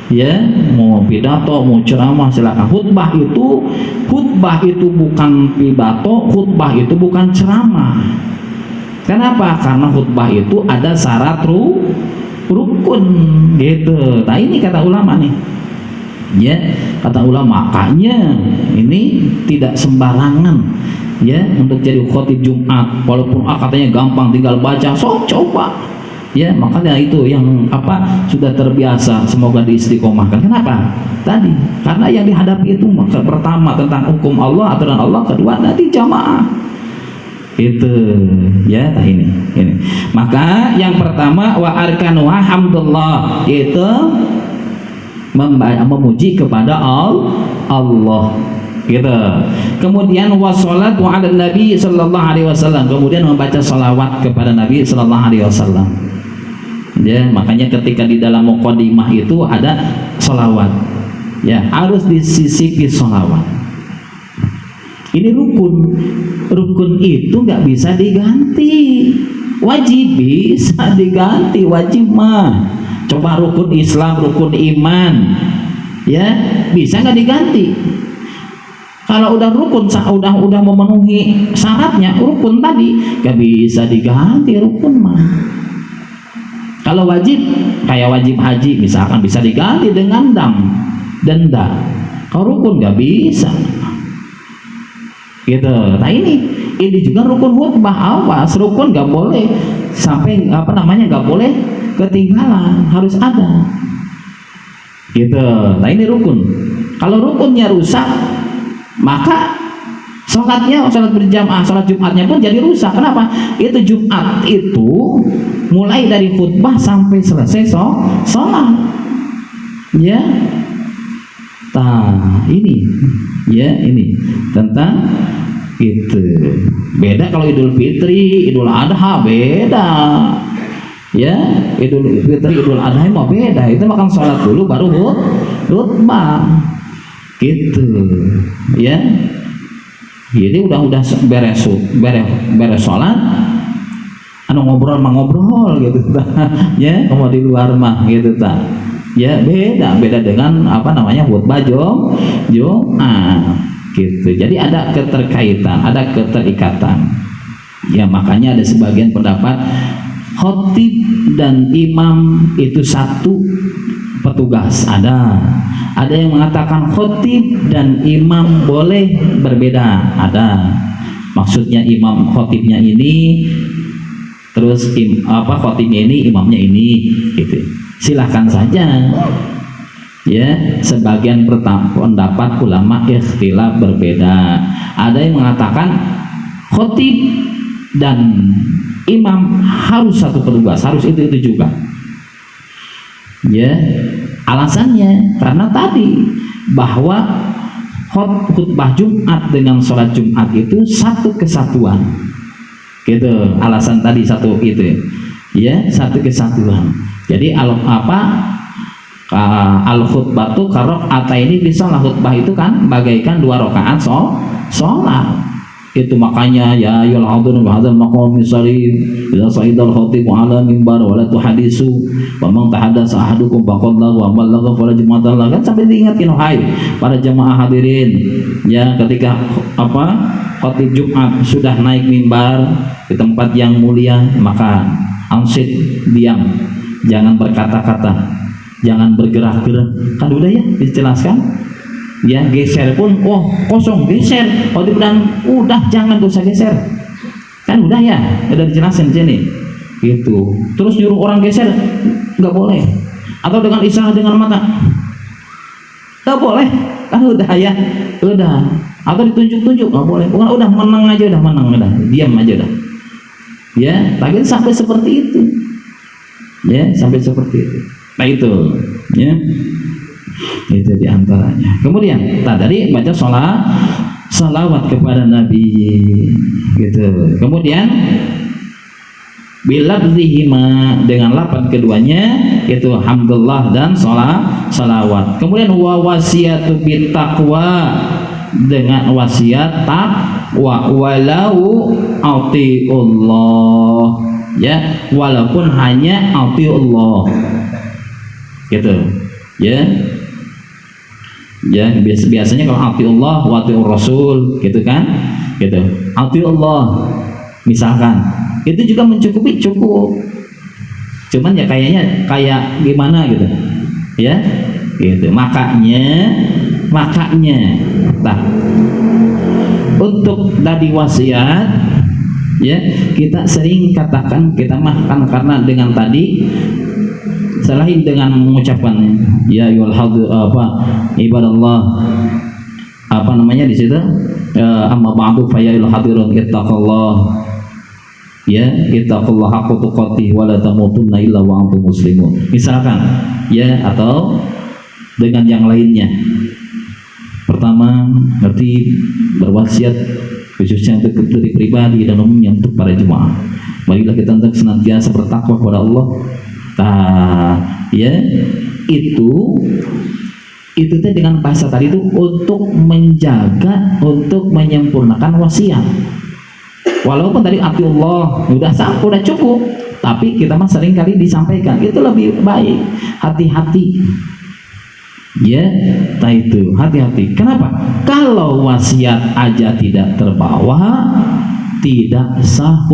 ya, mau pidato, mau ceramah silakan. Khutbah itu bukan pidato, khutbah itu bukan ceramah. Kenapa? Karena khutbah itu ada syarat rukun gitu. Nah ini kata ulama nih, ya, kata ulama, makanya ini tidak sembarangan ya untuk jadi khotib Jumat, walaupun katanya gampang tinggal baca, coba ya, makanya itu yang sudah terbiasa, semoga diistiqomahkan. Kenapa? Tadi karena yang dihadapi itu pertama tentang hukum Allah, aturan Allah, kedua nanti jamaah itu ya. Nah ini maka yang pertama wa arkanu hamdulillah, itu memuji kepada Allah gitu. Kemudian wassalatu ala nabi sallallahu alaihi wasallam, kemudian membaca salawat kepada Nabi sallallahu alaihi wasallam ya. Makanya ketika di dalam muqaddimah itu ada salawat ya, harus disisipi salawat. Ini rukun itu nggak bisa diganti, wajib bisa diganti, wajib mah. Coba rukun Islam, rukun iman ya, bisa nggak diganti? Kalau udah rukun, udah memenuhi syaratnya rukun tadi, gak bisa diganti rukun mah. Kalau wajib, kayak wajib haji misalkan, bisa diganti dengan denda. Kalau rukun gak bisa gitu. Nah ini juga rukun khutbah. Awas, rukun gak boleh sampai gak boleh ketinggalan, harus ada gitu. Nah ini rukun. Kalau rukunnya rusak, maka sholat berjamaah, sholat Jumatnya pun jadi rusak. Kenapa? Itu Jumat itu mulai dari khutbah sampai selesai sholat ya. Nah ini ya, ini tentang itu. Beda kalau Idul Fitri, Idul Adha beda ya. Idul Fitri, Idul Adha mau beda, itu makan sholat dulu baru khutbah gitu ya. Jadi udah beres sholat, ngobrol gitu ya, mau di luar mah gitu ta ya. Beda dengan khutbah Jumat gitu. Jadi ada keterkaitan, ada keterikatan ya. Makanya ada sebagian pendapat khotib dan imam itu satu petugas. Ada yang mengatakan khotib dan imam boleh berbeda. Ada, maksudnya imam khotibnya ini, terus khotibnya ini, imamnya ini gitu. Silahkan saja ya. Sebagian pendapat ulama ikhtilaf berbeda. Ada yang mengatakan khotib dan imam harus satu petugas, harus itu juga ya. Alasannya karena tadi bahwa khutbah Jumat dengan sholat Jumat itu satu kesatuan gitu. Alasan tadi satu itu ya, satu kesatuan. Jadi al khutbah tuh ini bisa lah, khutbah itu kan bagaikan 2 rakaat sholat itu. Makanya ya ayyuhal hadirin wa hadzal maqam misari idza sa'idal khatibu ala mimbar wa la tuhadisu wa man tahaddatsa ahadukum faqad wa man lagha fala jumatan lah, kan sampai diingatkan, hai para jemaah hadirin ya, ketika khatib Jumat sudah naik mimbar di tempat yang mulia, maka ansit, diam, jangan berkata-kata, jangan bergerak-gerak, kan udah ya dijelaskan ya. Geser pun kosong, geser. Kalau dibilang udah jangan, gak usah geser, kan udah ya, udah dijelasin di sini gitu. Terus nyuruh orang geser nggak boleh, atau dengan isyarat dengan mata nggak boleh, kan udah ya, udah. Atau ditunjuk-tunjuk nggak boleh, bukan, udah menang aja, udah menang, udah diam aja udah ya. Tapi sampai seperti itu ya, sampai seperti itu. Nah itu ya, itu diantaranya. Kemudian tadi baca salawat kepada Nabi gitu. Kemudian biladzihima, dengan lafaz keduanya yaitu hamdulillah dan salawat. Kemudian wasiatu bittaqwa, dengan wasiat takwa, walau atiullah ya, walaupun hanya atiullah gitu. Ya, ya biasanya kalau atiullah wa atiur rasul gitu kan, gitu. Atiullah misalkan itu juga mencukupi, cukup. Cuman ya kayaknya kayak gimana gitu, ya, gitu. Makanya, nah, untuk tadi wasiat, ya kita sering katakan kita makan karena dengan tadi selain dengan mengucapkan ya ayyuhal ibadallah apa namanya di situ amma ba'du fa ya ayyuhal hadirun ittaqullah ya ittaqullah haqqa tuqatih wa la tamutunna illa wa antum muslimun misalkan ya, atau dengan yang lainnya. Pertama ngerti berwasiat khususnya untuk diri pribadi dan umumnya untuk para jemaah, marilah kita untuk senantiasa bertakwa kepada Allah. Ya itu teh dengan bahasa tadi itu untuk menjaga, untuk menyempurnakan wasiat. Walaupun tadi atiullah udah cukup, tapi kita mah sering kali disampaikan itu lebih baik. Hati-hati, ya, itu hati-hati. Kenapa? Kalau wasiat aja tidak terbawa, tidak sah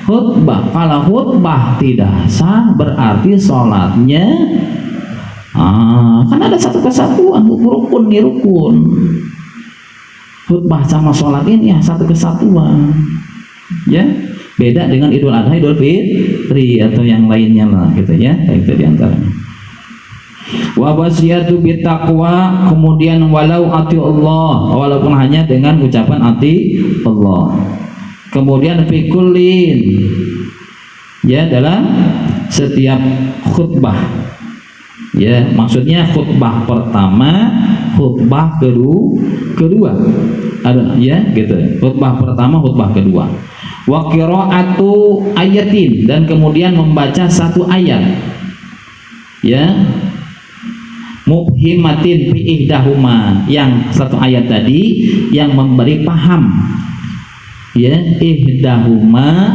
khutbah. Kalau khutbah tidak sah, berarti sholatnya kan ada satu kesatuan, rukun nih rukun. Khutbah sama sholat ini ya satu kesatuan, ya. Beda dengan Idul Adha, Idul Fitri atau yang lainnya lah, gitu ya. Itu diantaranya. Wa wasiyatu bittaqwa, kemudian walau ati Allah, walaupun hanya dengan ucapan ati Allah. Kemudian fikulin, ya, dalam setiap khutbah, ya, maksudnya khutbah pertama, khutbah kedua ada, ya, gitu. Khutbah pertama, khutbah kedua. Wa qiraatu ayatin, dan kemudian membaca satu ayat, ya, mubhimatin fi ihdahuma, yang satu ayat tadi yang memberi paham, ya, ihdahuma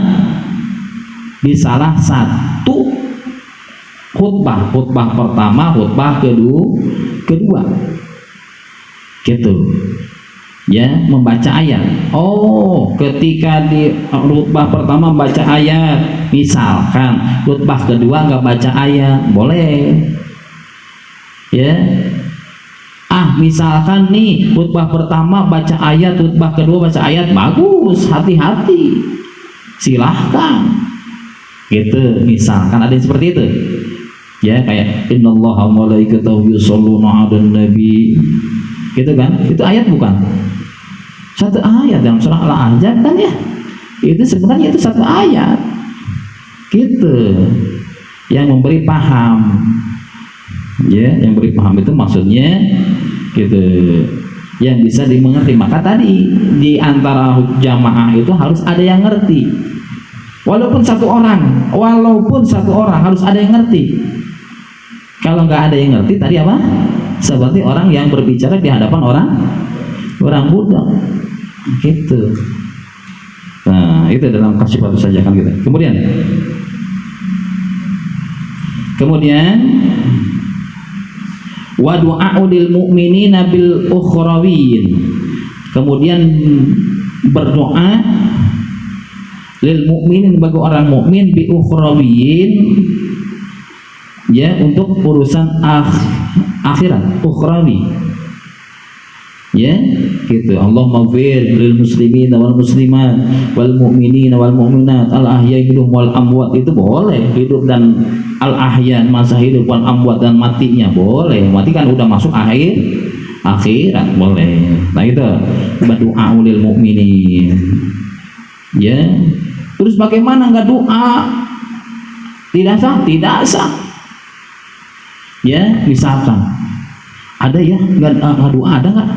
di salah satu khutbah pertama, khutbah kedua, gitu, ya, membaca ayat. Oh, ketika di khutbah pertama baca ayat, misalkan khutbah kedua nggak baca ayat, boleh, ya. Misalkan nih khutbah pertama baca ayat, khutbah kedua baca ayat, bagus, hati-hati, silahkan, gitu. Misalkan ada yang seperti itu, ya, kayak innallaha wa malaikatahu yusholluna 'alan nabi, gitu kan. Itu ayat bukan? Satu ayat dalam surah Al-Ahzab kan, ya. Itu sebenarnya itu satu ayat, gitu, yang memberi paham, ya, yang beri paham itu maksudnya, gitu, yang bisa dimengerti. Maka tadi di antara jamaah itu harus ada yang ngerti, walaupun satu orang harus ada yang ngerti. Kalau nggak ada yang ngerti tadi apa? Seperti orang yang berbicara di hadapan orang budak, gitu. Nah, itu dalam kasifat saja kan, gitu. Kemudian wa du'a'u lil mu'minina bil ukhrawiyyin, kemudian berdoa lil mu'minin, bagi orang mukmin, bi ukhrawiyyin, ya, untuk urusan akhirat, ukhrawi, ya, gitu. Allahumma ighfir lil muslimin wal muslimat wal mu'minin wal mu'minat al ahya'i minhum wal amwat, itu boleh, hidup dan al ahya, masa hidup, wal amwat, dan matinya boleh. Mati kan udah masuk akhirat, boleh. Nah, itu berdoa lil mu'minin, ya. Terus bagaimana nggak doa? Tidak sah, ya. Misalkan ada, ya, nggak doa, ada nggak,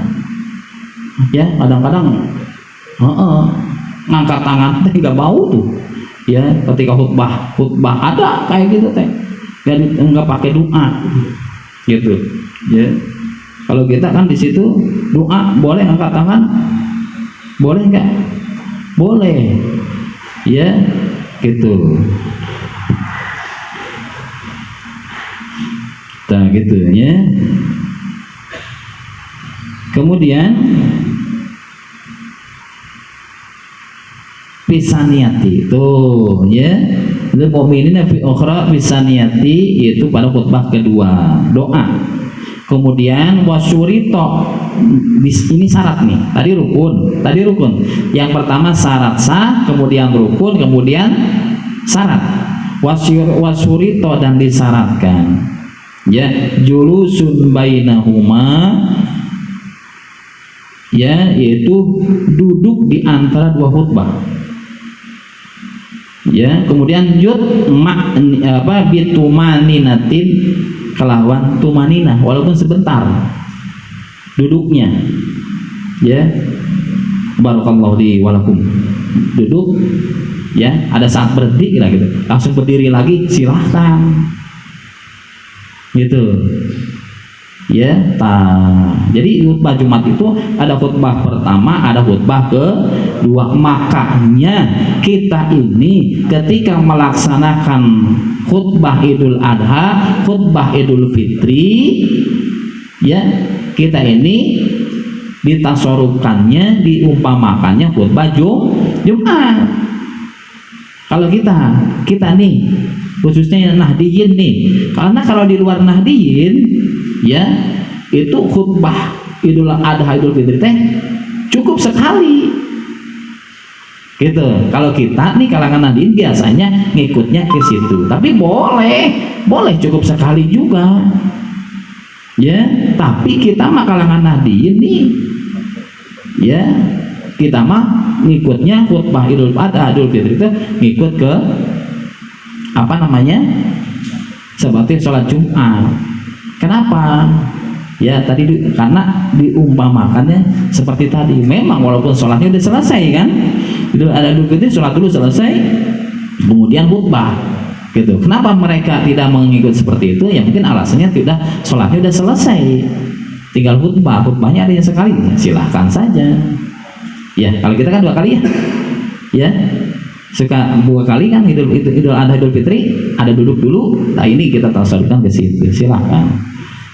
ya, kadang-kadang ngangkat tangan teh nggak bau tuh, ya, ketika khutbah ada kayak gitu teh, dan nggak pakai doa, gitu, ya. Kalau kita kan di situ doa boleh, angkat tangan boleh nggak? Boleh, ya, gitu. Nah gitu ya. Kemudian pisaniati tuh ya, itu mukminin fi ukhra pisaniati, yaitu pada khutbah kedua doa. Kemudian wasyurito, ini syarat nih, tadi rukun, yang pertama syarat sah, kemudian rukun, kemudian syarat. Wasyurito, dan disyaratkan ya, julusun bainahuma, ya, yaitu duduk di antara dua khutbah. Ya, kemudian bitumaninatin, kelawan tumaninah, walaupun sebentar duduknya. Ya, barakallahu li walakum, duduk ya, ada saat berhenti gitu, langsung berdiri lagi silahkan gitu ya. Jadi khutbah Jumat itu ada khutbah pertama, ada khutbah kedua. Makanya kita ini ketika melaksanakan khutbah Idul Adha, khutbah Idul Fitri, ya, kita ini ditasorukannya, diumpamakannya khutbah Jumat. Kalau kita nih khususnya Nahdiyin nih, karena kalau di luar Nahdiyin ya, itu khutbah Idul Adha Idul Fitri teh cukup sekali gitu. Kalau kita nih kalangan Nahdiyin biasanya ngikutnya ke situ, tapi boleh cukup sekali juga ya. Tapi kita mah kalangan Nahdiyin nih ya, kita mah ngikutnya khutbah Idul Adha Idul Fitri itu ngikut ke apa namanya, seperti sholat Jumat. Kenapa? Ya tadi karena diumpamakannya seperti tadi. Memang walaupun sholatnya udah selesai kan, itu ada Idul Fitri, sholat dulu selesai, kemudian khutbah gitu. Kenapa mereka tidak mengikut seperti itu? Ya mungkin alasannya tidak, sholatnya udah selesai, tinggal khutbahnya ada yang sekali, silahkan saja. Ya kalau kita kan 2 kali ya, suka 2 kali kan, Idul Adha Idul Fitri ada duduk dulu. Nah ini kita tasawurkan ke situ, silahkan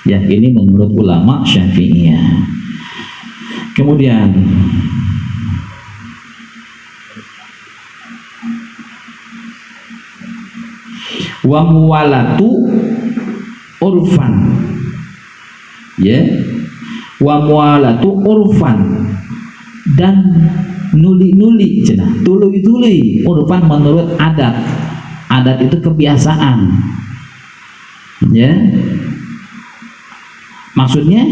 ya. Ini menurut ulama Syafi'iyah. Kemudian wa muwalatu urfan, ya, wa muwalatu urfan, dan nuli cenah, tuluy urfan menurut adat itu kebiasaan ya. Maksudnya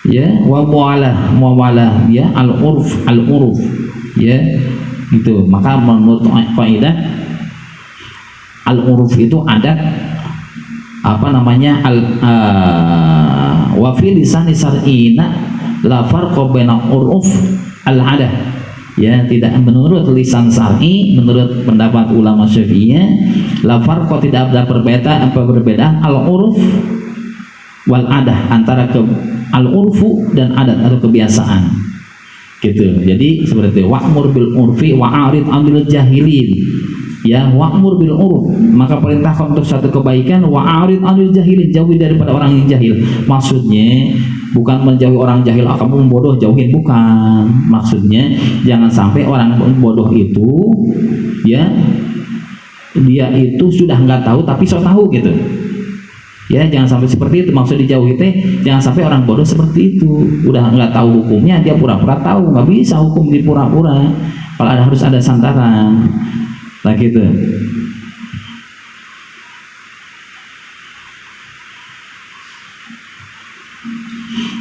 ya, wa muwalah ya, al urf ya itu. Maka menurut kaidah al urf itu adat, apa namanya, wa fi lisan syar'ina la farqa baina uruf al adah ya. Tidak menurut lisan syar'i, menurut pendapat ulama Syafi'iyah, la farqa, tidak ada perbedaan al uruf wal adah, antara al urfu dan adat atau kebiasaan gitu. Jadi seperti wa'mur bil urfi wa'arid 'anil jahilin ya, wa'mur bil urf, maka perintahkan untuk satu kebaikan, wa'arid 'anil jahilin, jauhi daripada orang yang jahil. Maksudnya bukan menjauhi orang jahil, kamu bodoh jauhin, bukan. Maksudnya jangan sampai orang bodoh itu ya, dia itu sudah nggak tahu tapi so tahu gitu ya. Jangan sampai seperti itu. Maksud dijauhi teh jangan sampai orang bodoh seperti itu, udah nggak tahu hukumnya dia pura-pura tahu. Nggak bisa hukum di pura-pura, kalau harus ada santaran lah gitu.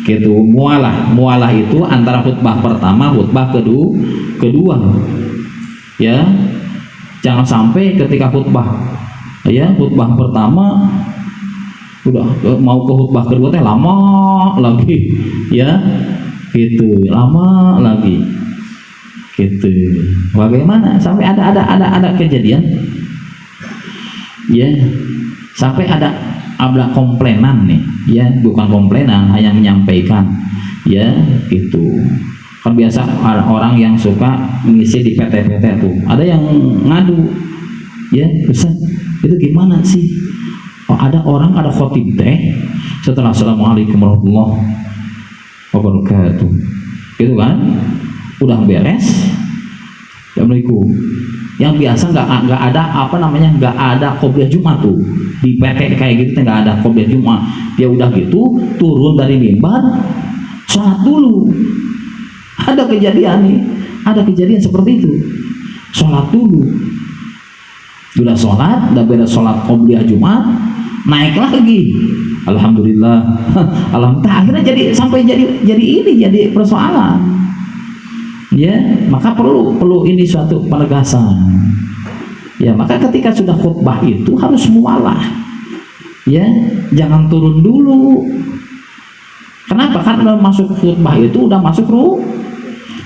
Gitu. Mualah itu antara khutbah pertama, khutbah kedua ya. Jangan sampai ketika khutbah pertama udah mau ke khutbah kedua teh lama lagi ya gitu, lama lagi gitu. Bagaimana sampai ada kejadian ya, sampai ada komplainan nih ya, bukan komplainan, hanya menyampaikan ya gitu. Kan biasa orang yang suka mengisi di PT-PT tuh, ada yang ngadu ya, Ustaz itu gimana sih Oh, ada orang, ada khotib teh setelah assalamualaikum warahmatullahi wabarakatuh gitu kan, udah beres assalamualaikum. Yang biasa nggak ada apa namanya, nggak ada qobliyah Jumat tuh di PT kayak gitu, nggak ada qobliyah Jumat. Ya udah gitu turun dari mimbar, sholat dulu. Ada kejadian nih, ada kejadian seperti itu, sholat dulu. Udah sholat, udah beres sholat qobliyah Jumat, naik lagi. Alhamdulillah, alhamdulillah. Akhirnya jadi persoalan. Ya, maka perlu ini suatu penegasan. Ya, maka ketika sudah khutbah itu harus mualah. Ya, jangan turun dulu. Kenapa? Karena masuk khutbah itu udah masuk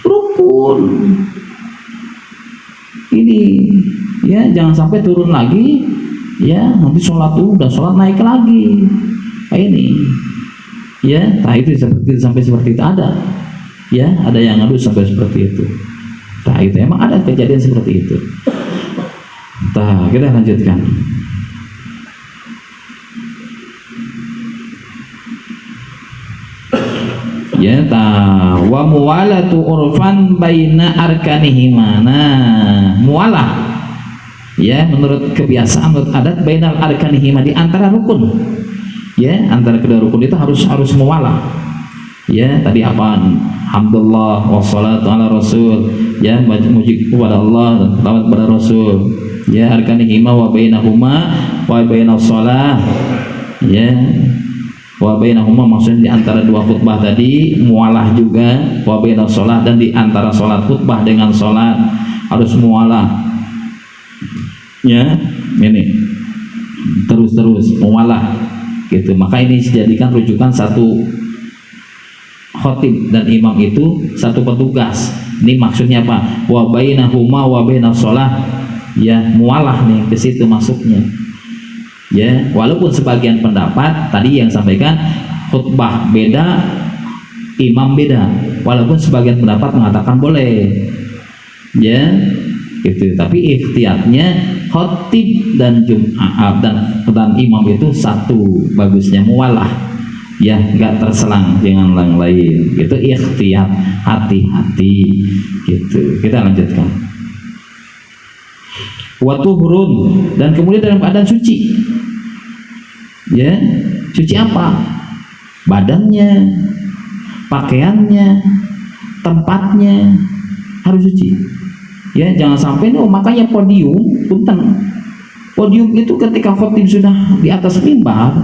rukun. Ini ya, jangan sampai turun lagi. Ya, nanti sholat tuh udah sholat naik lagi. Ini ya, nah itu sampai seperti itu ada. Ya, ada yang ngadu sampai seperti itu. Nah, itu emang ada kejadian seperti itu. Nah, kita lanjutkan. Ya, wa muwalatu urfan baina arkanihi mana mualah. Ya, menurut kebiasaan, menurut adat, bainal arkanihi di antara rukun. Ya, antara kedua rukun itu harus mualah. Ya, tadi apa? Alhamdulillah wassalatu ala rasul. Ya, muji kepada Allah dan salawat kepada Rasul. Ya, arkanihima wa bainahuma wa bainas shalah. Ya, wa bainahuma maksudnya di antara dua khutbah tadi mualah juga, wa bainas shalah, dan di antara salat khutbah dengan salat harus mualah. Ya, ini terus mualah gitu. Maka ini dijadikan rujukan satu khotib dan imam itu satu petugas. Ini maksudnya apa? Wa bainahuma wa bainas shalah. Ya, mualah nih ke situ masuknya. Ya, walaupun sebagian pendapat tadi yang sampaikan khutbah beda, imam beda. Walaupun sebagian pendapat mengatakan boleh. Ya, gitu. Tapi ikhtiyatnya khotib dan dan imam itu satu, bagusnya mualah. Ya, nggak terselang dengan yang lain. Itu ikhtiyat, hati-hati gitu. Kita lanjutkan. Wa tuhurun, dan kemudian dalam keadaan suci. Ya, suci apa? Badannya, pakaiannya, tempatnya harus suci. Ya, jangan sampai makanya podium, punten. Podium itu ketika khotib sudah di atas mimbar,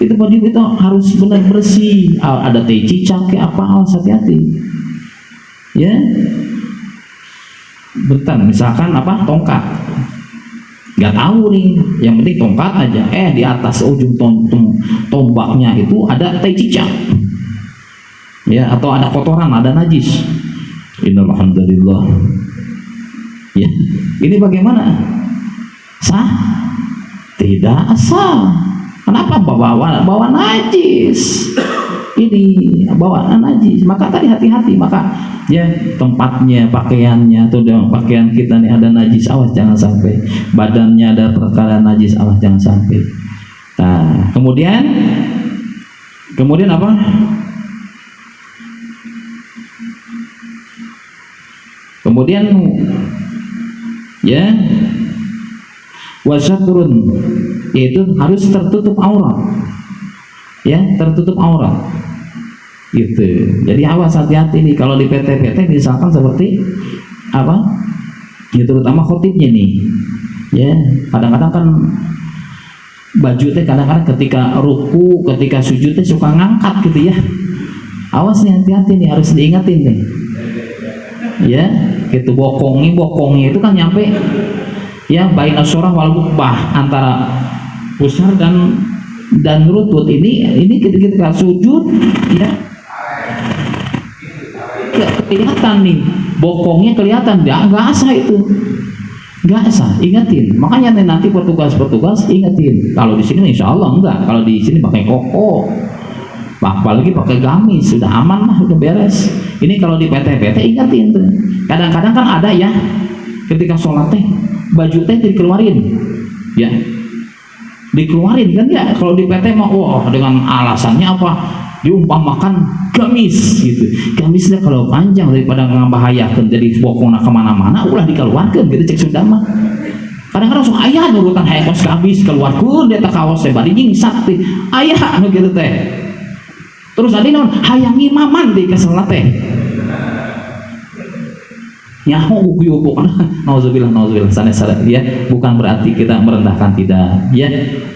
itu podium itu harus benar bersih. Ada teh cicak kayak apa, hati-hati. Ya, bentar, misalkan apa, tongkat, nggak tahu nih, yang penting tongkat aja. Di atas ujung tombaknya itu ada teh cicak. Ya, atau ada kotoran, ada najis. Innal hamdalillah. Ya, ini bagaimana? Sah? Tidak sah. Kenapa? Bawa najis. Ini bawa najis. Maka tadi hati-hati. Maka ya, tempatnya, pakaiannya, atau pakaian kita nih ada najis, awas jangan sampai. Badannya ada perkara najis, awas jangan sampai. Nah, kemudian apa? Kemudian ya, wasaturun, yaitu harus tertutup aurat. Ya, tertutup aurat gitu. Jadi awas, hati-hati nih kalau di PT misalkan seperti apa ya, terutama khotibnya nih ya, kadang-kadang kan baju teh kadang-kadang ketika ruku, ketika sujud teh suka ngangkat gitu ya. Awas nih, hati-hati nih, harus diingatin nih ya, gitu. Bokongnya itu kan nyampe ya bainas surah wal bukbah, antara pusar dan lutut. Ini ketika sujud ya, kelihatan nih, bokongnya kelihatan. Nggak asah itu, nggak asah. Ingatin, makanya nanti petugas ingatin. Kalau di sini insya Allah enggak, kalau di sini pakai koko, apalagi pakai gamis, sudah aman lah, udah beres. Ini kalau di PT ingatin tuh. Kadang-kadang kan ada ya, ketika sholat teh baju teh dikeluarin ya, dikeluarin kan ya. Kalau di PT mah wah dengan alasannya apa, diumpamakan gamis gitu, gamisnya kalau panjang daripada ngambahayakeun jadi bokongna kemana-mana ulah dikeluarkan gitu cek Sunda mah. Kadang-kadang sok aya nurutan hayakos gamis keluarkeun dia tak kaos teh bari nyingsat teh aya nu kitu teh. Terus adi naon hayang imaman di keselna teh nyaho gugu nauzubillah sanes ya, bukan berarti kita merendahkan, tidak ya.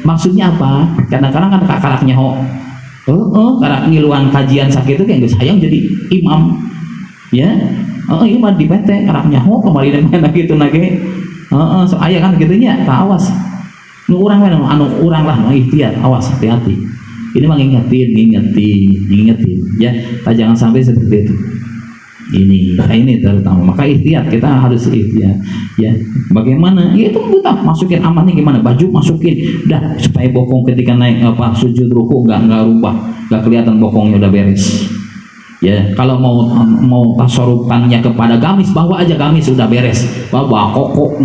Maksudnya apa, kadang-kadang kan karak nyaho karak ngiluan kajian sakit itu kayak sayang jadi imam ya. Imam di PT karak nyaho kembali mana gitu nage so aya kan gitunya awas nu urang anu urang lah nu ikhtiar, awas hati-hati. Ini mah ngingetin ya, jangan sampai seperti itu. Ini terutama, maka ikhtiar, kita harus ikhtiar ya. Bagaimana ya, itu kita masukin amannya gimana, baju masukin dah supaya bokong ketika naik sujud ruku nggak rubah, nggak kelihatan bokongnya udah beres ya. Kalau mau tasarufannya kepada gamis, bawa aja gamis udah beres, bawa koko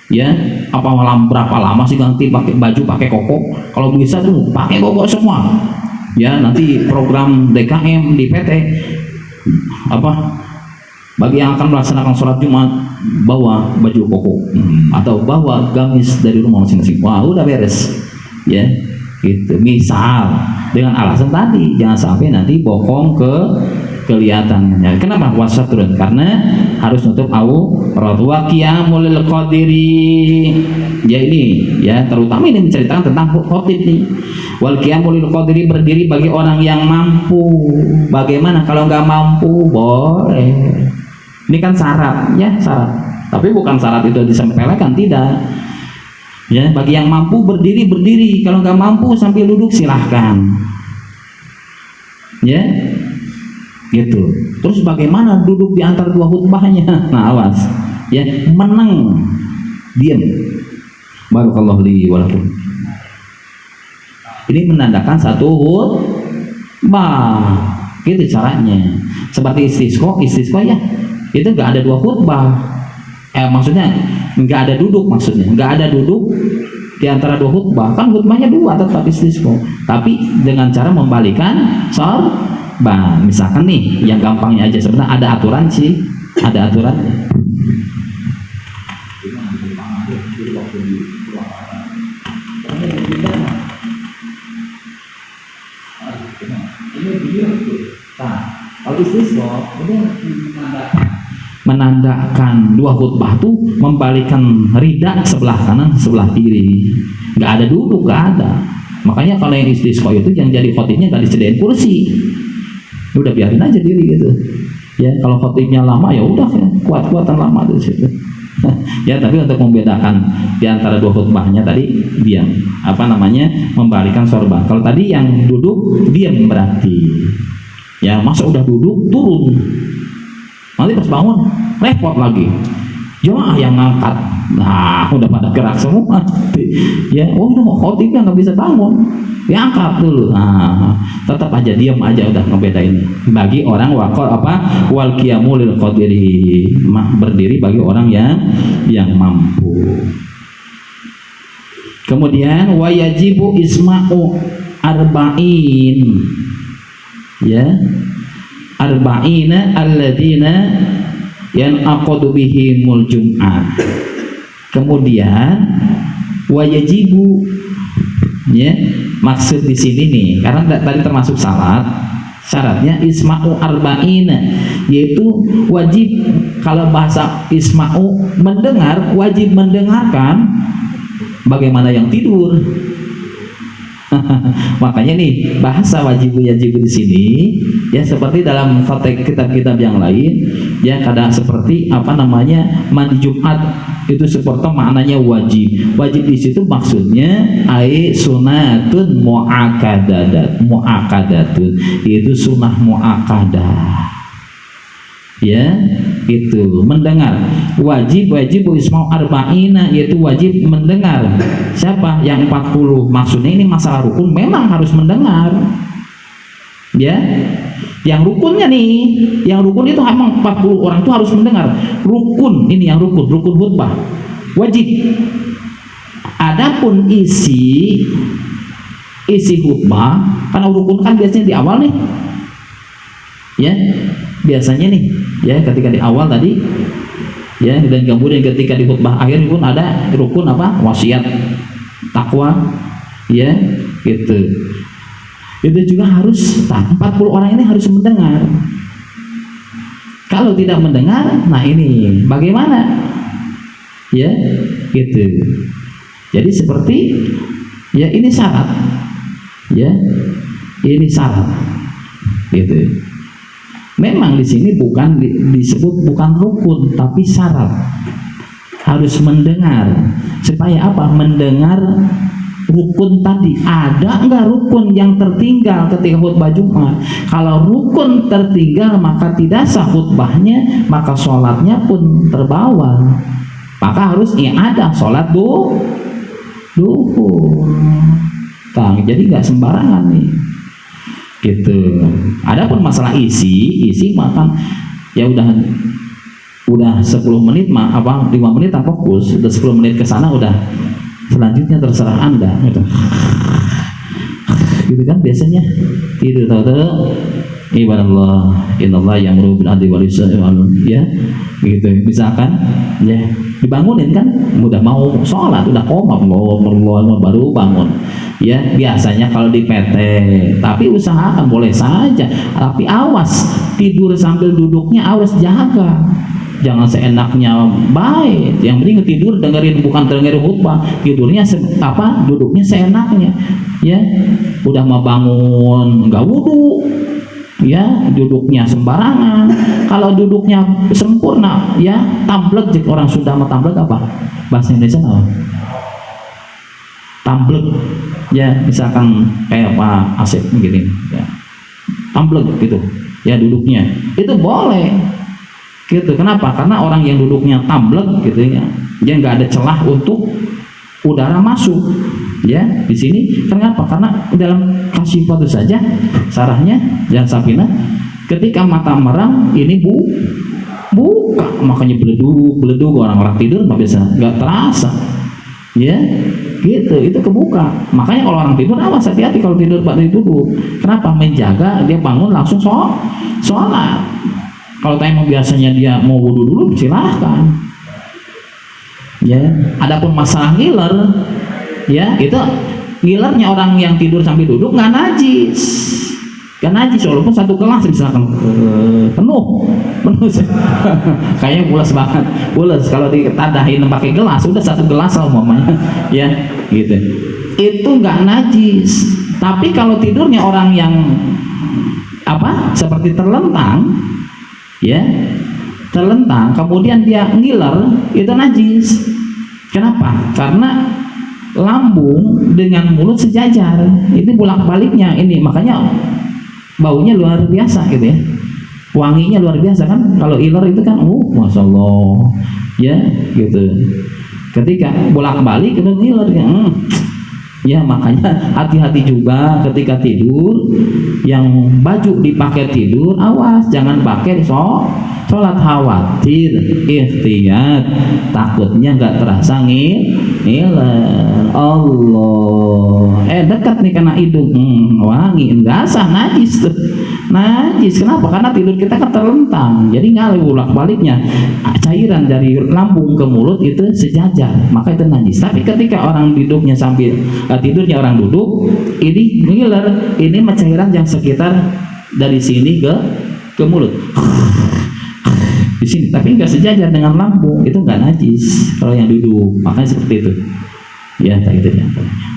ya. Apa malam berapa lama sih ganti pakai baju pakai koko, kalau bisa tuh pakai koko semua ya. Nanti program DKM di PT bagi yang akan melaksanakan sholat Jumat bawa baju koko atau bawa gamis dari rumah masing-masing, wah udah beres ya gitu. Misal dengan alasan tadi jangan sampai nanti bokong kelihatannya. Kenapa wasatrun? Karena harus nutup aurat. Wa qiyamul qadiri ya, ini ya, terutama ini menceritakan tentang khotib nih. Wal qiyamul qadiri, berdiri bagi orang yang mampu. Bagaimana kalau nggak mampu? Boleh. Ini kan syarat ya, syarat. Tapi bukan syarat itu disempelekan, tidak. Ya, bagi yang mampu berdiri, kalau nggak mampu sambil duduk silahkan. Ya, gitu. Terus bagaimana duduk di antara dua khutbahnya? Nah, awas. Ya, menang, diam. Barakallahu li wa lakum. Ini menandakan satu khutbah. Gitu caranya. Seperti istisqa ya. Itu nggak ada dua khutbah. Maksudnya nggak ada duduk, nggak ada duduk di antara dua khutbah. Kan khutbahnya dua tetap istisqa, tapi dengan cara membalikan sorban. Misalkan nih, yang gampangnya aja, sebenarnya ada aturan sih, ada aturannya. Kalau istisqa ini menandakan dua khutbah tuh membalikan rida sebelah kanan sebelah kiri, nggak ada duduk, nggak ada. Makanya kalau yang istisqa itu yang jadi khotibnya nggak disediain kursi, udah biarin aja diri gitu ya. Kalau khotibnya lama ya udah kuat-kuatan lama di situ ya. Tapi untuk membedakan di antara dua khutbahnya tadi diam, membalikan sorban. Kalau tadi yang duduk diam berarti ya, masa udah duduk turun, nanti pas bangun repot lagi, jemaah yang ngangkat, nah udah pada gerak semua ya. Khotibnya nggak bisa bangun, diangkat dulu, nah tetap aja diam aja, udah ngebedain. Bagi orang wal qiyamul qadiri, berdiri bagi orang yang mampu. Kemudian wayajibu isma'u arba'in ya, arba'ina alladzina yanaqadu bihimul jum'ah. Kemudian wajibu ya, maksud di sini nih, karena tadi termasuk syaratnya isma'u arba'ina, yaitu wajib. Kalau bahasa isma'u mendengar, wajib mendengarkan. Bagaimana yang tidur? Makanya nih bahasa wajibu di sini ya, seperti dalam kitab-kitab yang lain ya, kadang seperti mandi Jumat itu seperti maknanya wajib. Wajib di situ maksudnya sunatun muakkadatun, itu sunnah muakkadah ya. Itu mendengar, wajib isma'u arba'ina, yaitu wajib mendengar. Siapa? Yang 40. Maksudnya ini masalah rukun, memang harus mendengar ya. Yang rukunnya nih, yang rukun itu memang 40 orang itu harus mendengar. Rukun ini yang rukun khutbah wajib. Adapun isi khutbah, karena rukun kan biasanya di awal nih, ya biasanya nih, ya ketika di awal tadi, ya dan kemudian ketika di khutbah akhir pun ada rukun apa, wasiat, takwa, ya gitu. Itu juga harus 40 orang ini harus mendengar. Kalau tidak mendengar, nah ini bagaimana, ya gitu. Jadi seperti, ya ini syarat, ya ini syarat, gitu. Memang di sini bukan disebut bukan rukun, tapi syarat. Harus mendengar. Supaya apa? Mendengar rukun tadi. Ada enggak rukun yang tertinggal ketika khutbah Jumat? Kalau rukun tertinggal maka tidak sah khutbahnya, maka sholatnya pun terbawa. Maka harus ada sholat duhur. Jadi nggak sembarangan nih. Gitu. Adapun masalah isi makan ya udah 10 menit 5 menit tak fokus, udah 10 menit ke sana udah selanjutnya terserah Anda gitu. Gitu kan biasanya. Itu tahu ibadallah innallaha ya'muru bil adli wal ihsani ya gitu. Misalkan ya dibangunin kan udah mau sholat, udah qomat baru bangun, ya biasanya kalau di PT, tapi usahakan boleh saja, tapi awas tidur sambil duduknya, awas jaga, jangan seenaknya baik. Yang penting tidur bukan dengerin khutbah, tidurnya duduknya seenaknya, ya udah mau bangun nggak wudu, ya duduknya sembarangan. Kalau duduknya sempurna, ya tamblek. Jika orang Sunda mau tamblek apa bahasa Indonesia apa? Tamblek, ya misalkan kayak Pak Asep begini, ya tamblek gitu, ya duduknya itu boleh gitu. Kenapa? Karena orang yang duduknya tamblek gitu ya, dia nggak ada celah untuk udara masuk, ya di sini. Kenapa? Karena dalam Kasyifah itu saja sarahnya yang Safina, ketika mata merang ini buka, makanya beleduk orang-orang tidur nggak bisa, nggak terasa, ya gitu, itu kebuka. Makanya kalau orang tidur awas, hati-hati kalau tidur pada duduk. Kenapa? Menjaga dia bangun langsung sholat. Kalau emang biasanya dia mau wudu dulu silahkan, ya. Adapun masalah ngiler, ya itu ngilernya orang yang tidur sambil duduk nggak najis, walaupun satu gelas misalkan penuh kayaknya pulas banget, kalau ditadahin pakai gelas udah satu gelas lah umpamanya, ya gitu, itu nggak najis. Tapi kalau tidurnya orang yang seperti terlentang, ya terlentang kemudian dia ngiler, itu najis. Kenapa? Karena lambung dengan mulut sejajar, itu bolak-baliknya ini, makanya baunya luar biasa gitu ya, wanginya luar biasa kan. Kalau iler itu kan masya Allah, ya gitu. Ketika bolak-balik itu ngiler ya makanya hati-hati juga ketika tidur. Yang baju dipakai tidur awas, jangan pakai sholat, khawatir ikhtiyat, takutnya nggak terasa ngiler. Allah dekat nih kena hidung, wangi, nggak sah, najis tuh, najis. Kenapa? Karena tidur kita kan terlentang, jadi ngalir bolak-baliknya cairan dari lambung ke mulut itu sejajar, maka itu najis. Tapi ketika orang duduknya sambil tidurnya orang duduk, ini ngiler, ini cairan yang sekitar dari sini ke mulut di sini, tapi nggak sejajar dengan lambung, itu nggak najis kalau yang duduk. Makanya seperti itu, ya itu diantaranya.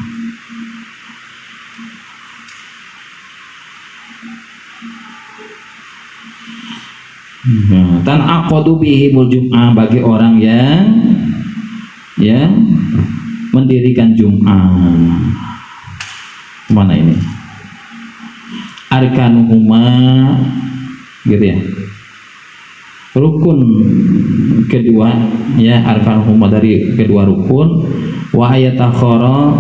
Tan aqadu bihimul jum'ah, bagi orang yang ya mendirikan Jum'ah. Mana ini? Arkanuhuma gitu ya. Rukun kedua, ya arkanuhuma dari kedua rukun, wa ayatakhara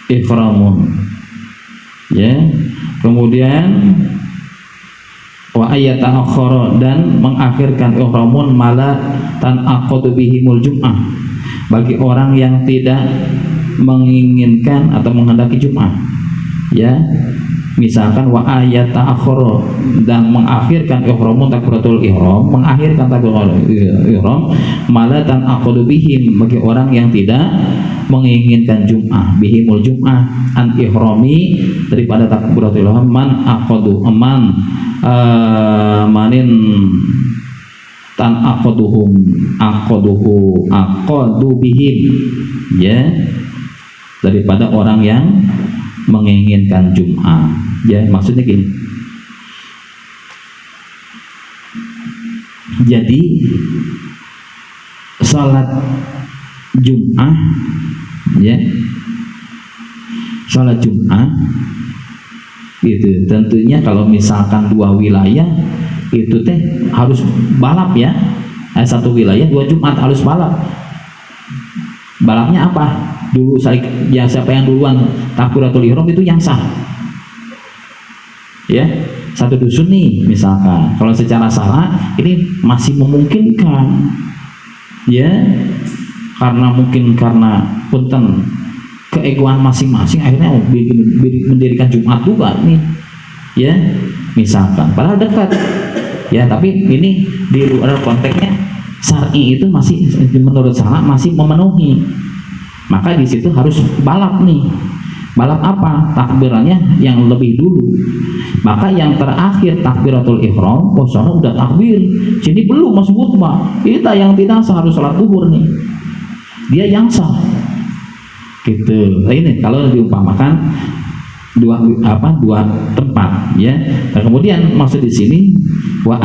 ihramun. Ya. Kemudian wa ayatakhara, dan mengakhirkan ihramun mala tan aqadu bihimul jum'ah, bagi orang yang tidak menginginkan atau menghendaki Jumat, ya, misalkan wa ayat ta'akhur, dan mengakhirkan ihramun takbiratul ihram, mengakhirkan takbiratul ihram, malatan aqadu bihim, bagi orang yang tidak menginginkan Jum'ah, bihimul Jum'ah an ihrami, daripada takbiratul ihram, man aqadu man manin tan aqaduhum aqadu bihim, ya, daripada orang yang menginginkan Jum'ah, ya, maksudnya gini. Jadi salat Jum'ah, ya, salat Jum'ah itu tentunya kalau misalkan dua wilayah itu teh harus balap, ya, satu wilayah dua Jumat harus balap. Balapnya apa? Dulu ya, siapa yang duluan takbiratul ihram itu yang sah, ya, satu dusun nih misalkan. Kalau secara salah ini masih memungkinkan, ya, karena punten keegoan masing-masing akhirnya mendirikan Jumat juga nih, ya, misalkan padahal dekat, ya, tapi ini di luar konteksnya syar'i itu masih menurut saya masih memenuhi, maka di situ harus balap nih. Balap apa? Takbirannya yang lebih dulu. Maka yang terakhir takbiratul ihram, posana udah takbir, jadi belum masuk khutbah. Kita yang tidak sah harus sholat zuhur nih, dia yang sah, gitu. Nah, ini kalau diumpamakan dua tempat, ya. Nah, kemudian maksud di sini wa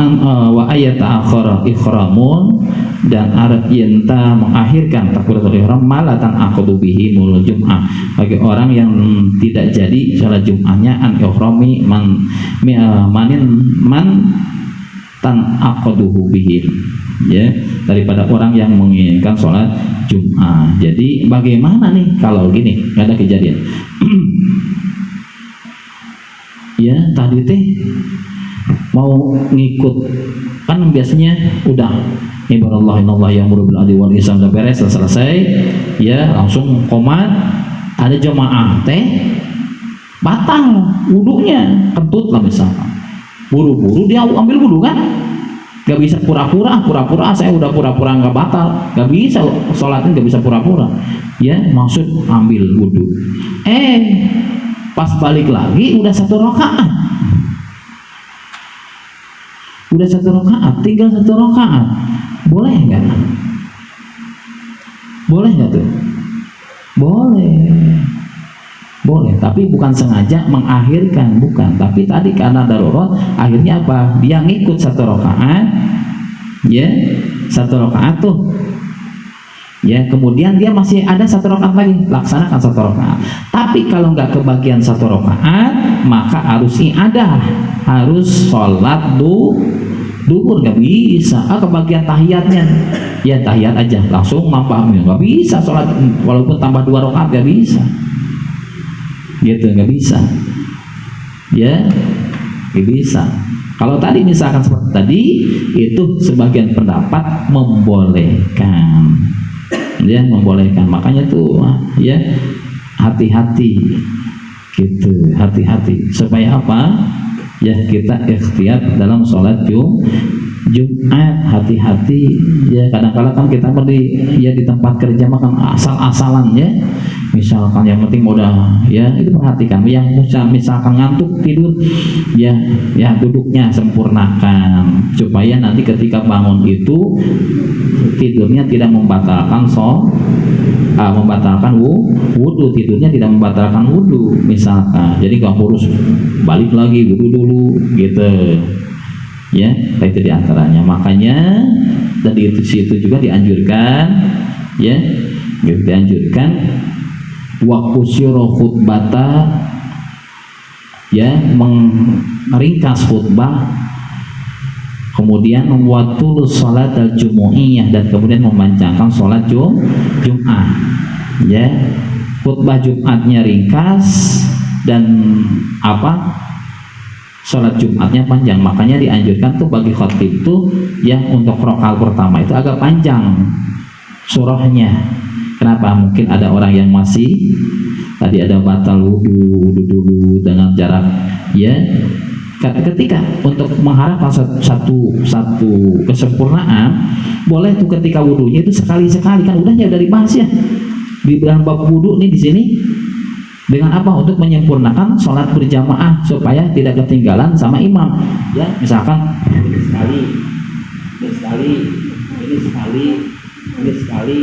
ayat akhara ikhramun, dan arab yenta mengakhirkan takbiratul ihram malatan aqdu bihi mul Jum'ah, bagi orang yang tidak jadi salat Jum'ahnya an ihrami man tan aqduhu bihi, ya, daripada orang yang menginginkan sholat Jum'ah. Jadi bagaimana nih kalau gini, ada kejadian ya, tadi teh mau ngikut, kan biasanya udah ibaratullah innallaha ya'muru bil adli wal ihsan, udah beres, selesai, ya, langsung komat, ada jemaah teh batal wudunya, kentut lah misalkan, buru-buru dia ambil wudu kan, gak bisa pura-pura saya udah pura-pura nggak batal, gak bisa sholatnya, gak bisa pura-pura, ya, maksud ambil wudu, pas balik lagi udah satu rakaat, tinggal satu rakaat, boleh nggak? Boleh nggak tuh? Boleh, tapi bukan sengaja mengakhirkan, bukan, tapi tadi karena darurat, akhirnya apa? Dia ngikut satu rakaat, ya, satu rakaat tuh, ya, kemudian dia masih ada satu rakaat lagi, laksanakan satu rakaat. Tapi kalau nggak kebagian satu rakaat, maka harus iadah, harus sholat duhur, nggak bisa. Kebagian tahiyatnya, ya tahiyat aja, langsung mampamnya, nggak bisa sholat walaupun tambah dua rakaat, nggak bisa, gitu, nggak bisa, ya, nggak bisa. Kalau tadi misalkan seperti tadi, itu sebagian pendapat membolehkan, ya, membolehkan. Makanya tuh, ya, hati-hati, gitu, hati-hati supaya apa? Ya, kita ikhtiar dalam sholat Jumat, hati-hati, ya. Kadang-kadang kan kita di tempat kerja makan asal-asalan, ya, misalkan yang penting udah, ya, itu perhatikan. Yang misalkan ngantuk tidur, ya, duduknya sempurnakan supaya nanti ketika bangun itu tidurnya tidak membatalkan wudhu, tidurnya tidak membatalkan wudhu misalkan. Jadi gak harus balik lagi wudhu dulu, gitu, ya. Itu diantaranya. Makanya dari situ juga dianjurkan, ya, gitu, dianjurkan waktu syuruh khutbata, ya, meringkas khutbah, kemudian membuatul sholat al-jumu'iyah, dan kemudian memanjangkan sholat Jum'ah, ya, khutbah Jumatnya ringkas dan apa, sholat Jumatnya panjang. Makanya dianjurkan tuh bagi khotib tuh, ya, untuk rakaat pertama itu agak panjang, surahnya. Kenapa? Mungkin ada orang yang masih tadi ada batal wudhu dulu dengan jarak, ya. Ketika untuk mengharapkan satu kesempurnaan, boleh tuh ketika wudhunya itu sekali-sekali, kan udahnya udah dibahas ya di dalam bab wudhu nih di sini. Dengan apa? Untuk menyempurnakan sholat berjamaah supaya tidak ketinggalan sama imam. Ya, misalkan ini sekali, ini sekali, ini sekali, ini sekali.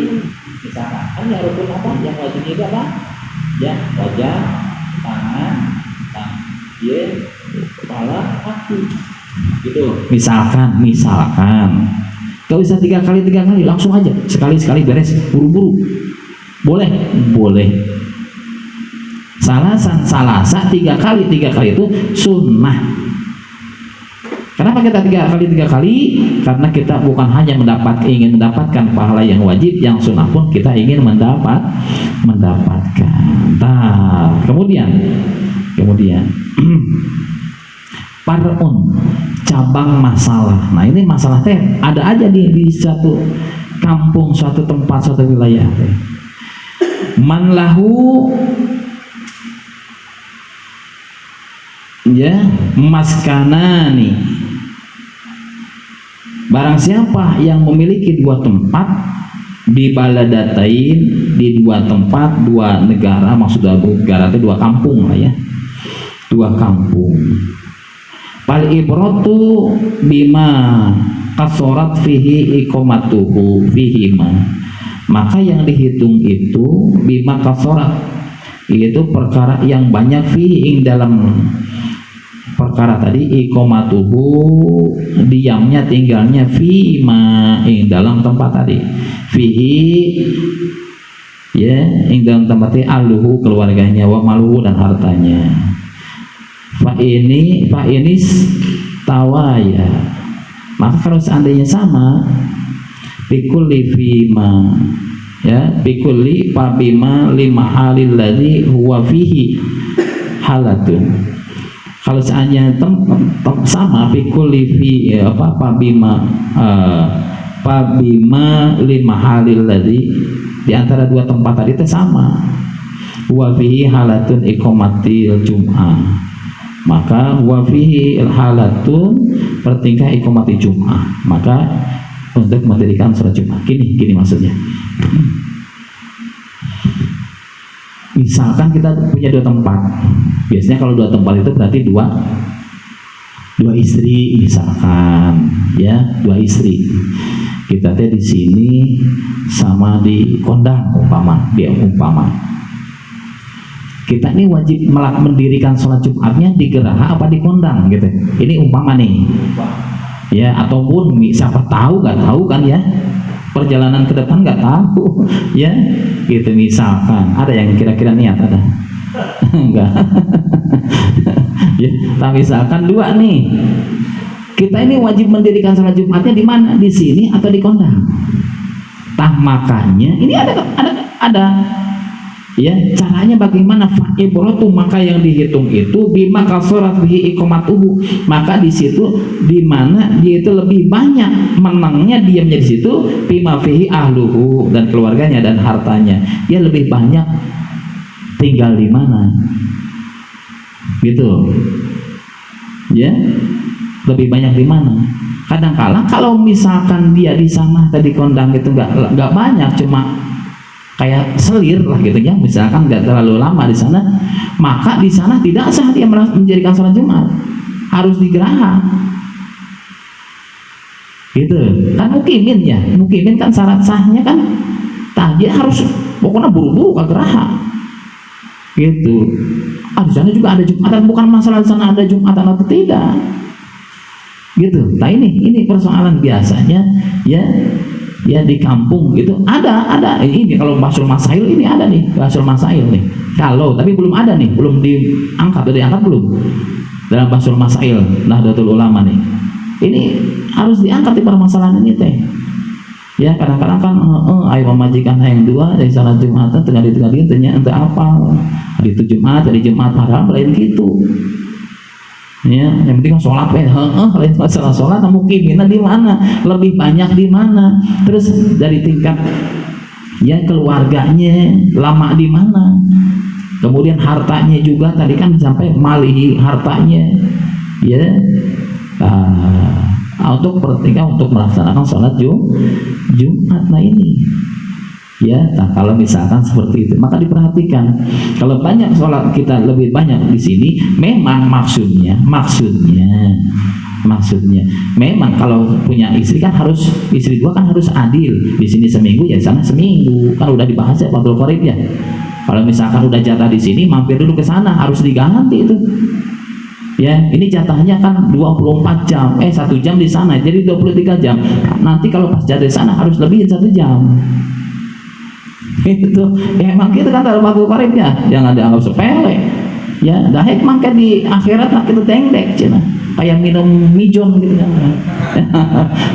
Misalkan kan yang rukun apa? Yang wajibnya itu apa? Ya, wajah, tangan, ya, kepala, kaki. Gitu. Misalkan. Gak usah tiga kali langsung aja. Sekali beres, buru-buru. Boleh. Salasa tiga kali itu sunnah. Kenapa kita tiga kali? Karena kita bukan hanya ingin mendapatkan pahala yang wajib, yang sunnah pun kita ingin mendapatkan. Nah, kemudian parun, cabang masalah. Nah, ini masalah teh ada aja di satu kampung, suatu tempat, suatu wilayah teh. Man lahu, ya, maskanani, barang siapa yang memiliki dua tempat di baladatain, di dua tempat, dua negara, maksudnya negara itu dua kampung lah ya, dua kampung. Fal ibratu bima kasorat fihi iqamatuhu fihima, maka yang dihitung itu bima kasorat, itu perkara yang banyak fihi dalam perkara tadi, iqamatuhu diamnya, tinggalnya, fima dalam tempat tadi, fihi ya, dalam tempatnya, aluhu keluarganya, wa maluhu dan hartanya. Fa ini tawaya, maka kalau seandainya sama, bikulli fima, ya, bikulli pabima lima halil ladzi huwa fihi halatun. Kalau seandainya sama, bikulli fi pabima lima halil ladzi, di antara dua tempat tadi itu sama, huwa fihi halatun iqamatil jum'ah, maka wafihi halatun pertingkah iqamati jum'ah, maka untuk mendirikan sholat Jumat. Gini maksudnya. Misalkan kita punya dua tempat. Biasanya kalau dua tempat itu berarti dua istri, misalkan ya, dua istri. Kita di sini sama di Kondang umpama. Kita ini wajib mendirikan sholat Jumatnya di Geraha apa di Kondang gitu. Ini umpama nih, ya, ataupun siapa tahu, nggak tahu kan ya, perjalanan ke depan nggak tahu, ya, gitu. Misalkan ada yang kira-kira niat ada, enggak, ya. Tapi misalkan dua nih, kita ini wajib mendirikan sholat Jumatnya di mana? Di sini atau di Kondang? Makanya ini ada. Ya, caranya bagaimana? Fa'ibratu, maka yang dihitung itu bima kasorat bihi iqamatuhu, maka di situ di mana dia itu lebih banyak menangnya, diamnya di situ, bima fihi ahluhu, dan keluarganya dan hartanya, dia lebih banyak tinggal di mana, gitu, ya, lebih banyak di mana. Kadang-kala kalau misalkan dia di sana tadi Kondang itu nggak banyak, cuma kayak selir lah gitu ya, misalkan nggak terlalu lama di sana, maka di sana tidak sah dia menjadikan sholat Jumat, harus di Geraha, gitu kan. Mukimin kan syarat sahnya kan, dia harus pokoknya buru-buru ke Geraha, gitu. Di sana juga ada Jumatan, bukan masalah di sana ada Jumatan atau tidak, gitu. Nah ini persoalan biasanya ya di kampung gitu ada ini. Kalau Basul Masail ini ada nih, Basul Masail nih, kalau tapi belum ada nih, belum diangkat, udah diangkat belum dalam Basul Masail Nahdlatul Ulama nih, ini harus diangkat di permasalahan ini teh, ya. Kadang-kadang kan ayo memajikan yang dua dari salat Jumatan tengah ternyata untuk apa hari itu Jumat, hari Jumat padahal lain gitu. Ya, yang penting sholat, lain masalah sholat. Mungkin di mana, lebih banyak di mana. Terus dari tingkat ya keluarganya lama di mana, kemudian hartanya juga tadi kan sampai malihi hartanya, ya untuk melaksanakan sholat Jumat. Nah ini ya, nah kalau misalkan seperti itu maka diperhatikan kalau banyak sholat kita lebih banyak di sini, memang maksudnya memang kalau punya istri kan harus, istri dua kan harus adil, di sini seminggu ya di sana seminggu, kan udah dibahas ya Fathul Qorib ya. Kalau misalkan udah jatah di sini, mampir dulu ke sana, harus diganti itu ya. Ini jatahnya kan 24 jam, 1 jam di sana jadi 23 jam, nanti kalau pas jatah di sana harus lebihin 1 jam itu ya, emang gitu kan dalam Fathul Qorib ya, jangan dianggap sepele ya. Dah hikmah kan di akhirat nak kita tengdek cina kayak minum mijon gitu kan.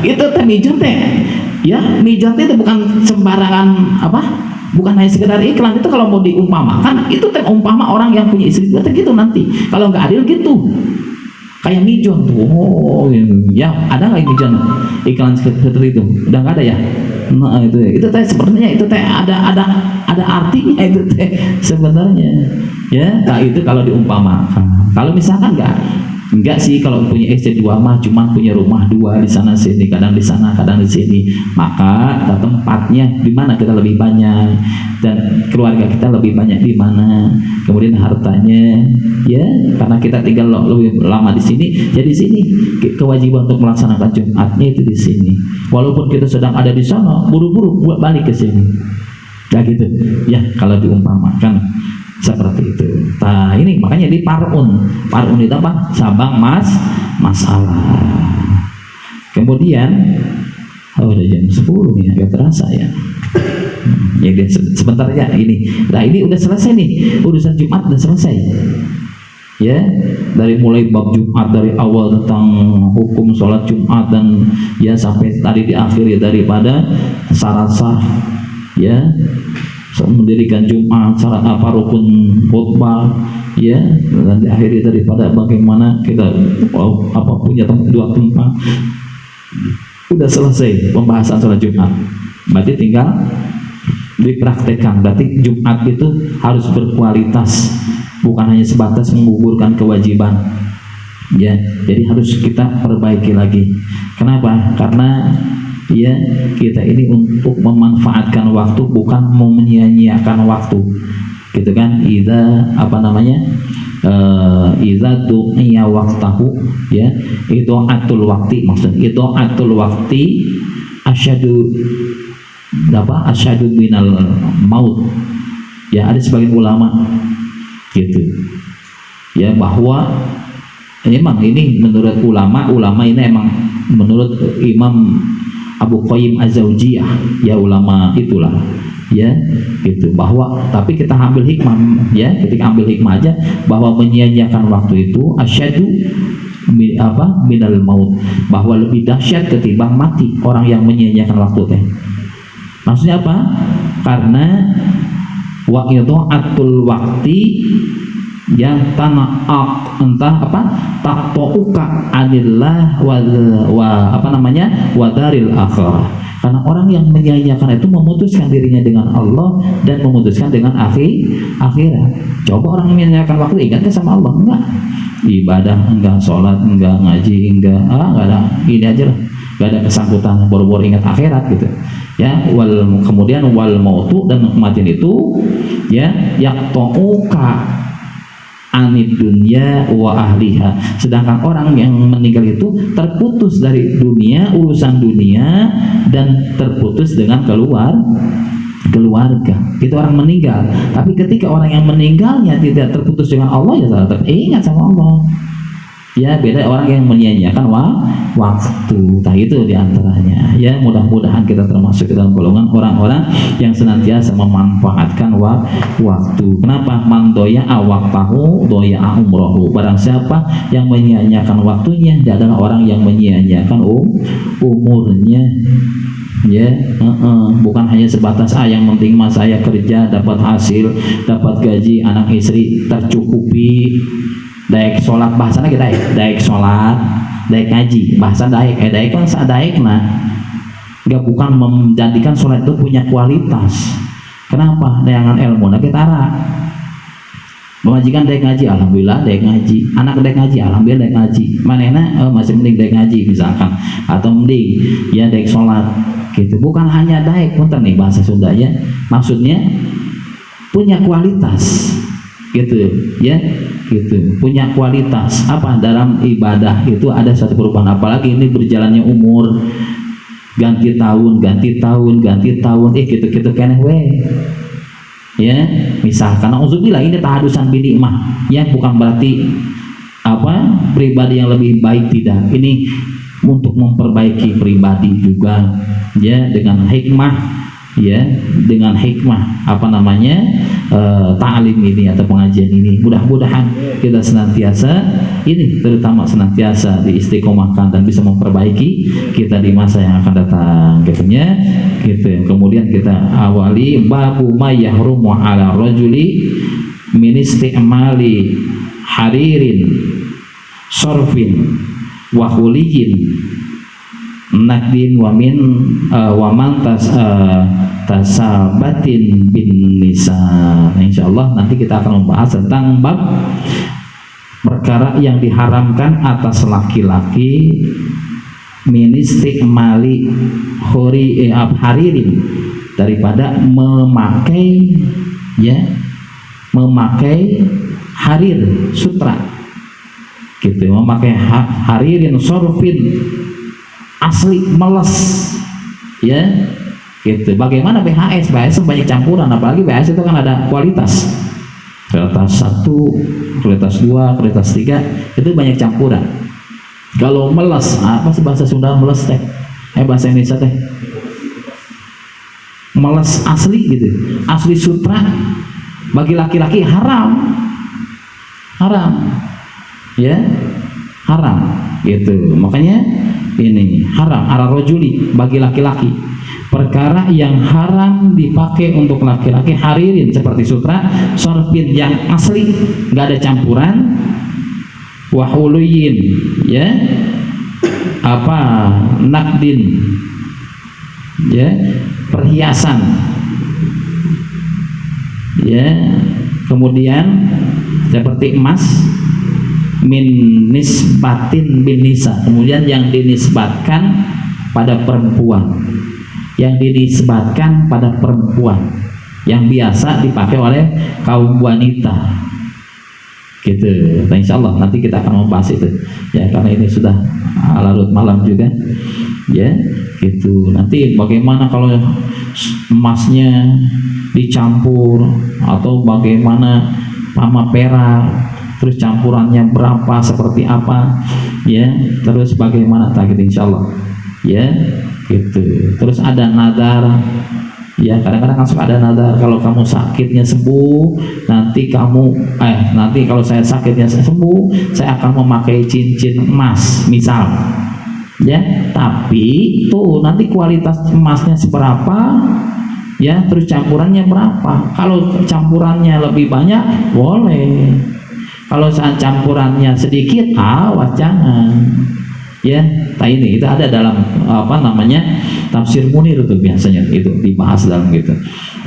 Itu teh mijon teh ya, mijon itu bukan sembarangan apa, bukan hanya sekedar iklan. Itu kalau mau diumpamakan, itu teh umpama orang yang punya istri dua gitu nanti kalau nggak adil gitu kayak mijon tuh. Oh ya, ada nggak mijon iklan seperti itu? Udah nggak ada ya. Nah itu teh sepertinya itu teh ada artinya itu teh sebenarnya ya. Nah itu kalau diumpamakan. Kalau misalkan enggak sih, kalau punya istri dua mah cuma punya rumah dua di sana sini, kadang di sana kadang di sini, maka tempatnya di mana kita lebih banyak dan keluarga kita lebih banyak di mana, kemudian hartanya ya, karena kita tinggal lebih lama di sini, jadi sini kewajiban untuk melaksanakan Jumatnya itu di sini, walaupun kita sedang ada di sana buru-buru buat balik ke sini ya gitu ya kalau diumpamakan seperti itu. Nah ini makanya di parun itu apa? Sabang masalah. Kemudian udah jam 10 nih, agak terasa ya. Ya sebentar ya ini. Nah ini udah selesai nih, urusan Jumat udah selesai. Ya, dari mulai bab Jumat dari awal tentang hukum sholat Jumat dan ya sampai tadi diakhiri daripada syarat sah ya, mendirikan Jumat, syarat apa, rukun khutbah ya, dan diakhiri daripada bagaimana kita punya dua tempat. Udah selesai pembahasan sholat Jumat, berarti tinggal dipraktekkan. Berarti Jumat itu harus berkualitas, bukan hanya sebatas menggugurkan kewajiban ya. Jadi harus kita perbaiki lagi. Kenapa? Karena ya kita ini untuk memanfaatkan waktu, bukan mau menyia-nyiakan waktu gitu kan. Idza du'iya waqtahu ya, itu atul waktu, maksud itu atul waktu asyadu minal maut ya. Ada sebagian ulama gitu ya, bahwa memang ini menurut ulama ini emang menurut Imam Abu Qayyim Az-Zawjiyah ya, ulama itulah ya gitu, bahwa tapi kita ambil hikmah ya, ketika ambil hikmah aja bahwa menyia-nyiakan waktu itu asyadu minal maut, bahwa lebih dahsyat ketimbang mati orang yang menyia-nyiakan waktu teh. Maksudnya apa? Karena atul waktu yang taqta'uka anillah wa daril akhirah. Karena orang yang menyia-nyiakan itu memutuskan dirinya dengan Allah dan memutuskan dengan akhirat. Coba orang menyia-nyiakan waktu, ingatnya sama Allah enggak, ibadah enggak, sholat enggak, ngaji enggak, enggak ada, ini aja lah, enggak ada kesangkutan, boro-boro ingat akhirat gitu ya. Kemudian wal mautu, dan kematian itu ya yaqta'uka anid dunya wa ahliha, sedangkan orang yang meninggal itu terputus dari dunia, urusan dunia, dan terputus dengan keluarga. Itu orang meninggal. Tapi ketika orang yang meninggalnya tidak terputus dengan Allah, ya tetap ingat sama Allah ya. Beda orang yang menyia-nyiakan waktu. Nah itu diantaranya ya. Mudah-mudahan kita termasuk dalam golongan orang-orang yang senantiasa memanfaatkan waktu. Kenapa? Man doya'a waqtahu doya'a umrohu. Barang siapa yang menyia-nyiakan waktunya, dia adalah orang yang menyia-nyiakan umurnya ya. Bukan hanya sebatas yang penting mas saya kerja, dapat hasil, dapat gaji, anak istri tercukupi, daek sholat, bahasanya kita daek sholat, daek ngaji, bahasa daek kan daek nah Gak bukan menjadikan sholat itu punya kualitas. Kenapa? Dengan ilmu nak ketara. Pemajikan dek ngaji, alhamdulillah dek ngaji. Anak dek ngaji, alhamdulillah dek ngaji. Manehna masih mending dek ngaji misalkan, atau mending ya dek sholat gitu. Bukan hanya dek, punten nih bahasa Sunda ya. Maksudnya punya kualitas gitu ya, gitu. Punya kualitas apa dalam ibadah itu ada satu perubahan. Apalagi ini berjalannya umur, ganti tahun, gitu keneh we. Ya, misalkan auzubillah ini tahadusan binikmah ya, bukan berarti apa pribadi yang lebih baik, tidak. Ini untuk memperbaiki pribadi juga ya, dengan hikmah ya, dengan hikmah apa namanya ta'lim ini atau pengajian ini. Mudah-mudahan kita senantiasa ini, terutama senantiasa diistiqomahkan dan bisa memperbaiki kita di masa yang akan datang gitu. Kemudian kita awali babu may yahrumu ala rajuli min isti'mali haririn sorfin wa khuliyin nakdin wa min wa man tasabatin bin nisa. Insyaallah nanti kita akan membahas tentang bab perkara yang diharamkan atas laki-laki min isti'mali haririn, daripada memakai ya, memakai harir sutra gitu, memakai haririn sorfin asli meles ya gitu. Bagaimana BHS banyak campuran, apalagi BHS itu kan ada kualitas 1, kualitas 2, kualitas 3, itu banyak campuran. Kalau meles, apa sih bahasa Sunda meles teh? Bahasa Indonesia teh meles asli gitu, asli sutra bagi laki-laki haram ya, haram gitu. Makanya ini haram ala rajuli, bagi laki-laki perkara yang haram dipakai untuk laki-laki haririn seperti sutra, sorfin yang asli nggak ada campuran, wahuluyin ya, apa nakdin ya, perhiasan ya, kemudian seperti emas, min nisbatin bin nisa, kemudian yang dinisbatkan pada perempuan, yang biasa dipakai oleh kaum wanita gitu. Nah, insya Allah nanti kita akan membahas itu ya, karena ini sudah larut malam juga ya gitu. Nanti bagaimana kalau emasnya dicampur, atau bagaimana sama perak, terus campurannya berapa, seperti apa ya, terus bagaimana tak gitu insya Allah ya gitu. Terus ada nadar ya, kadang-kadang kan suka ada nadar, kalau kamu sakitnya sembuh, nanti kalau saya sakitnya sembuh, saya akan memakai cincin emas misal ya, tapi tuh nanti kualitas emasnya seberapa ya, terus campurannya berapa. Kalau campurannya lebih banyak boleh, kalau campurannya sedikit awas jangan ya. Nah ini itu ada dalam apa namanya tafsir Munir itu, biasanya itu dibahas dalam gitu.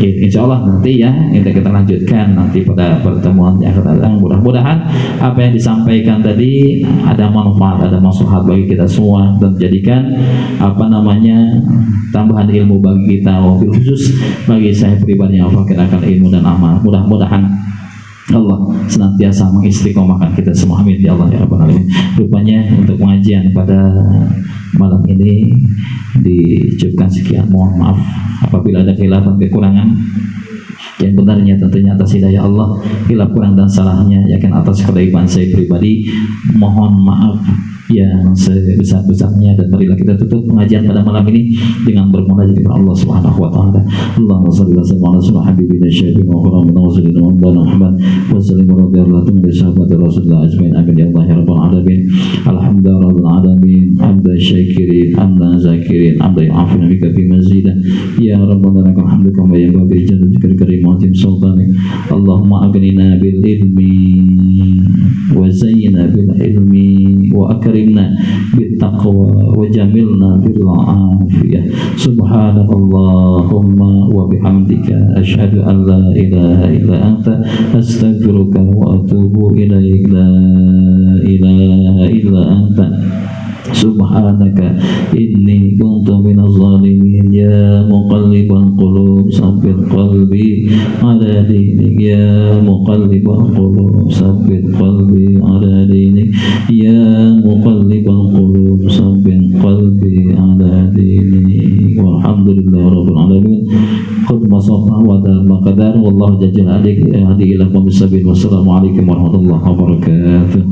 Insya Allah nanti ya kita lanjutkan nanti pada pertemuan yang akan datang. Mudah-mudahan apa yang disampaikan tadi ada manfaat, ada maslahat bagi kita semua, dan jadikan apa namanya tambahan ilmu bagi kita, wabil khusus bagi saya pribadi yang akan ilmu dan amal. Mudah-mudahan Allah senantiasa mengistiqomahkan kita semua, amin ya Allah ya Rabbal Alamin. Rupanya untuk pengajian pada malam ini dicukupkan sekian. Mohon maaf apabila ada khilafan, kekurangan. Yang benarnya tentunya atas hidayah Allah, bila kurang dan salahnya yakin atas kelaiban saya pribadi. Mohon maaf yang sebesar-besarnya, dan marilah kita tutup pengajian pada malam ini dengan bermunajat kepada Allah Subhanahu wa taala. Allahumma shalli wa sallim ala sayyidina habibina syafi'ina wa qurrana wa sayyidina Muhammad wa sallim radhiyallahu anhu bi sahabati Rasulullah ajmain, amin ya Allah ya rabbal alamin. Alhamdulillah rabbil alamin, hamdan syakirin, hamdan zakirin, hamdan afina bika fi mazidah ya rabbana lakal hamdu kama yanbaghi li jalali karimatin sultanik. Allahumma aghnina bil ilmi wa zayyina bil ilmi wa akrimna bit taqwa الأخوة وجملنا بالعافية سبحانك اللهم وبحمدك أشهد أن لا إله إلا أنت أستغفرك وأتوب إليك لا إله إلا أنت سبحانك إني كنت من الظالمين يا مقلب القلوب ثبت قلبي على دينك يا مقلب القلوب ثبت قلبي على دينك يا مقلب القلوب ثبت قلبي على دينك والحمد لله رب العالمين قد وصفنا ودام قدر والله جل عليك هذه إلى قوم السبيل والسلام عليكم ورحمة الله وبركاته.